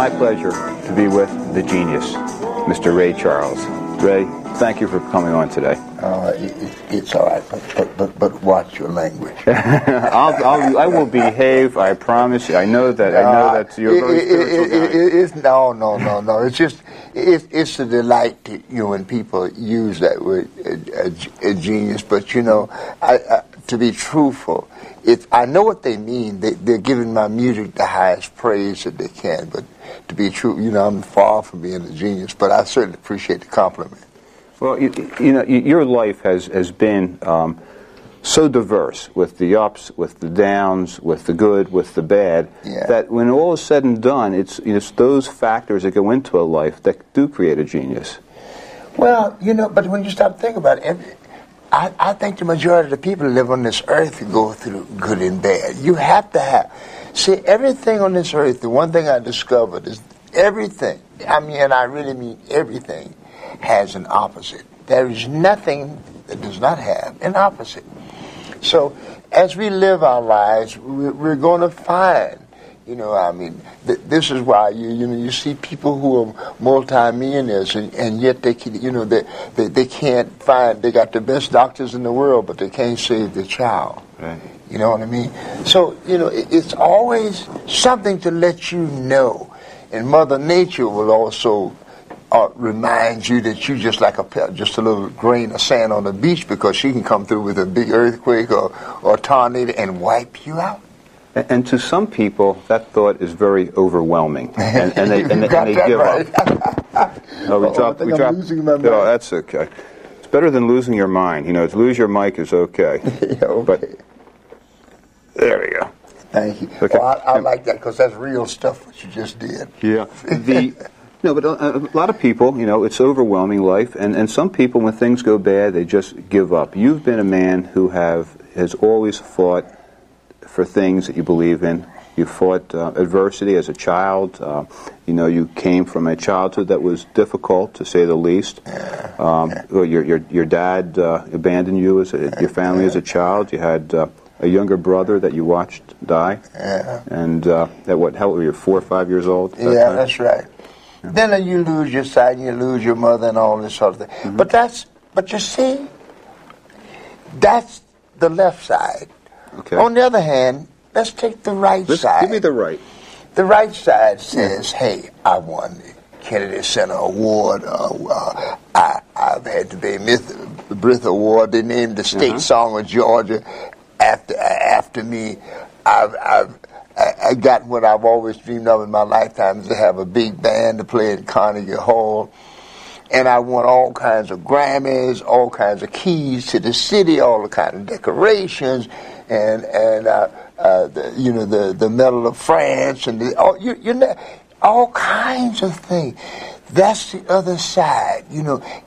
my pleasure to be with the genius, Mr. Ray Charles. Ray, thank you for coming on today. It's all right, but watch your language. I will behave. I promise you. I know that you're a very spiritual guy. No. It's a delight to you when people use that word, a genius. But to be truthful, I know what they mean. They're giving my music the highest praise that they can. But to be true, I'm far from being a genius. But I certainly appreciate the compliment. Well, your life has been so diverse, with the ups, with the downs, with the good, with the bad, that when all is said and done, it's those factors that go into a life that do create a genius. Well, but when you stop thinking about it, I think the majority of the people who live on this earth go through good and bad. You have to have. See, everything on this earth, the one thing I discovered is everything, and I really mean everything, has an opposite. There is nothing that does not have an opposite. So as we live our lives, we're going to find, this is why you see people who are multi-millionaires and yet they can't find, they got the best doctors in the world, but they can't save their child. Right. You know what I mean? So, it's always something to let you know. And Mother Nature will also reminds you that you just like just a little grain of sand on the beach, because she can come through with a big earthquake or tornado and wipe you out. And to some people, that thought is very overwhelming, and they give up. No, we drop. I'm losing my mind. No, that's okay. It's better than losing your mind. To lose your mic is okay. Okay. But there we go. Thank you. Okay. Well, I like that, because that's real stuff what you just did. Yeah. No, but a lot of people, it's overwhelming life, and some people, when things go bad, they just give up. You've been a man who has always fought for things that you believe in. You fought adversity as a child. You came from a childhood that was difficult, to say the least. Your dad abandoned you, your family as a child. You had a younger brother that you watched die. Yeah. And how were you, 4 or 5 years old? That's right. Then you lose your sight, and you lose your mother, and all this sort of thing. Mm-hmm. But you see, that's the left side. Okay. On the other hand, let's take the right side. Give me the right. The right side says, "Hey, I won the Kennedy Center Award. I've had the Brith Award. They named the state song of Georgia after me. I got what I've always dreamed of in my lifetime, is to have a big band to play in Carnegie Hall. And I won all kinds of Grammys, all kinds of keys to the city, all the kind of decorations, and the Medal of France, and all kinds of things. That's the other side,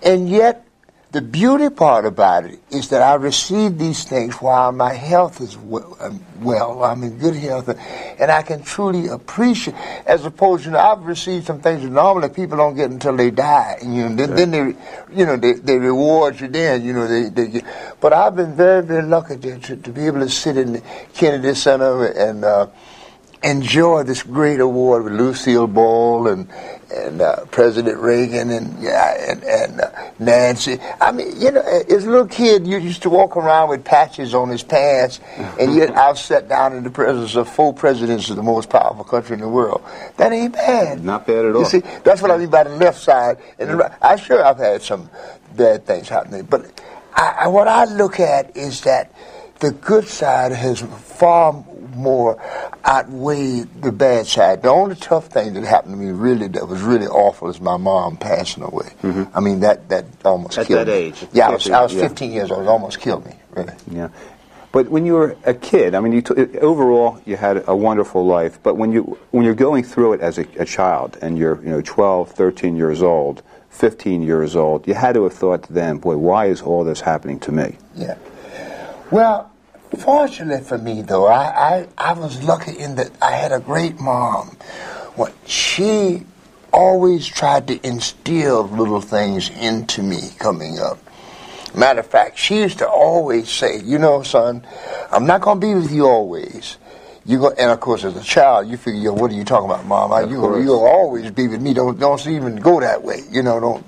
And yet, the beauty part about it is that I received these things while my health is well. I'm in good health, and I can truly appreciate. As opposed to, I've received some things that normally people don't get until they die, and then they reward you. Then they get. But I've been very, very lucky to be able to sit in the Kennedy Center and enjoy this great award with Lucille Ball and President Reagan and Nancy. As a little kid, you used to walk around with patches on his pants, and yet I've sat down in the presence of 4 presidents of the most powerful country in the world. That ain't bad. Not bad at all. You see, that's what I mean by the left side. And the right. I've had some bad things happening, but what I look at is that the good side has far more outweighed the bad side. The only tough thing that happened to me that was really awful is my mom passing away. Mm-hmm. That almost killed me. At that age? Yeah, I was 15 years old. It almost killed me, really. Yeah. But when you were a kid, overall you had a wonderful life, but when you're going through it as a child, and you're 12, 13 years old, 15 years old, you had to have thought then, boy, why is all this happening to me? Yeah. Well, fortunately for me, though, I was lucky in that I had a great mom. She always tried to instill little things into me coming up. Matter of fact, she used to always say, son, I'm not going to be with you always. You go, and of course, as a child, you figure, what are you talking about, Mom? You'll always be with me. Don't even go that way. Don't.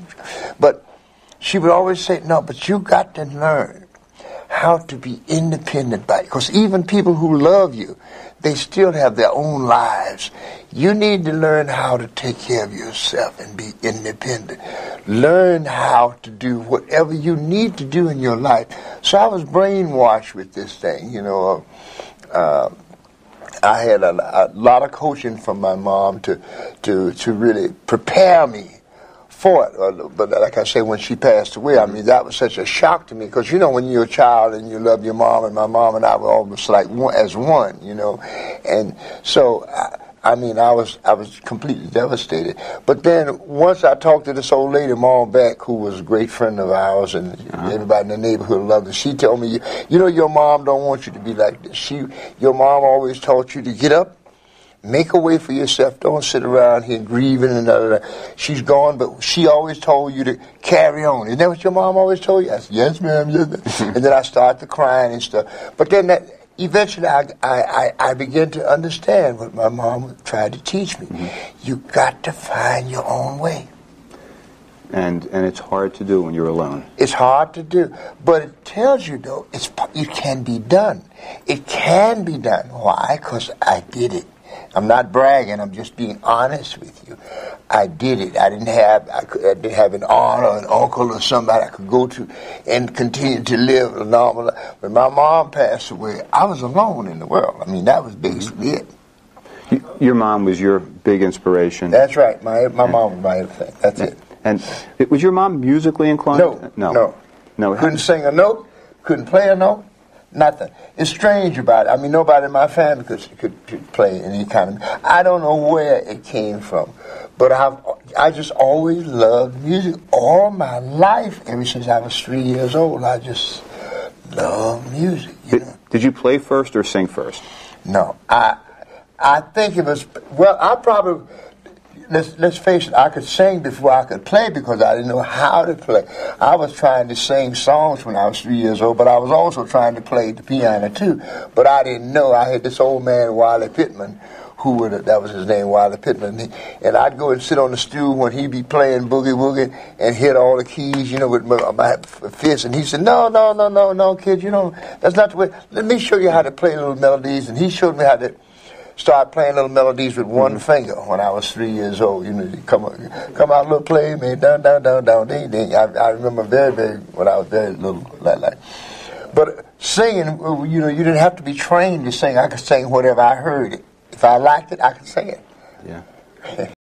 But she would always say, no, but you got to learn how to be independent by it. Because even people who love you, they still have their own lives. You need to learn how to take care of yourself and be independent. Learn how to do whatever you need to do in your life. So I was brainwashed with this thing, I had a lot of coaching from my mom to really prepare me for it. But like I say, when she passed away, I mean, that was such a shock to me because, when you're a child and you love your mom, and my mom and I were almost like one. And so, I was completely devastated. But then once I talked to this old lady, Mom Beck, who was a great friend of ours, and everybody in the neighborhood loved her, she told me, your mom don't want you to be like this. Your mom always taught you to get up, make a way for yourself. Don't sit around here grieving and all. She's gone, but she always told you to carry on. Isn't that what your mom always told you? I said, yes, ma'am. Yes, ma'am. And then I started to crying and stuff. But then eventually I began to understand what my mom tried to teach me. Mm-hmm. You got to find your own way. And it's hard to do when you're alone. It's hard to do. But it tells you, though, it can be done. It can be done. Why? Because I did it. I'm not bragging. I'm just being honest with you. I did it. I didn't have an aunt or an uncle or somebody I could go to and continue to live a normal life. When my mom passed away, I was alone in the world. I mean, that was basically it. Your mom was your big inspiration. That's right. My mom was my everything. That's it. And was your mom musically inclined? No. No. Couldn't sing a note. Couldn't play a note. Nothing. It's strange about it. I mean, nobody in my family could play any kind of. I don't know where it came from, but I just always loved music all my life. Ever since I was 3 years old, I just loved music. Did you play first or sing first? No, I think it was. Well, I probably. Let's face it, I could sing before I could play because I didn't know how to play. I was trying to sing songs when I was 3 years old, but I was also trying to play the piano too. But I didn't know. I had this old man, Wiley Pittman, that was his name, Wiley Pittman. And I'd go and sit on the stool when he'd be playing boogie woogie and hit all the keys, with my fist. And he said, no, kid, that's not the way. Let me show you how to play little melodies. And he showed me how to start playing little melodies with one finger when I was 3 years old. Come out, little play, man, down, ding, ding. I remember very, very, when I was very little, like. But singing, you didn't have to be trained to sing. I could sing whatever I heard. If I liked it, I could sing it. Yeah.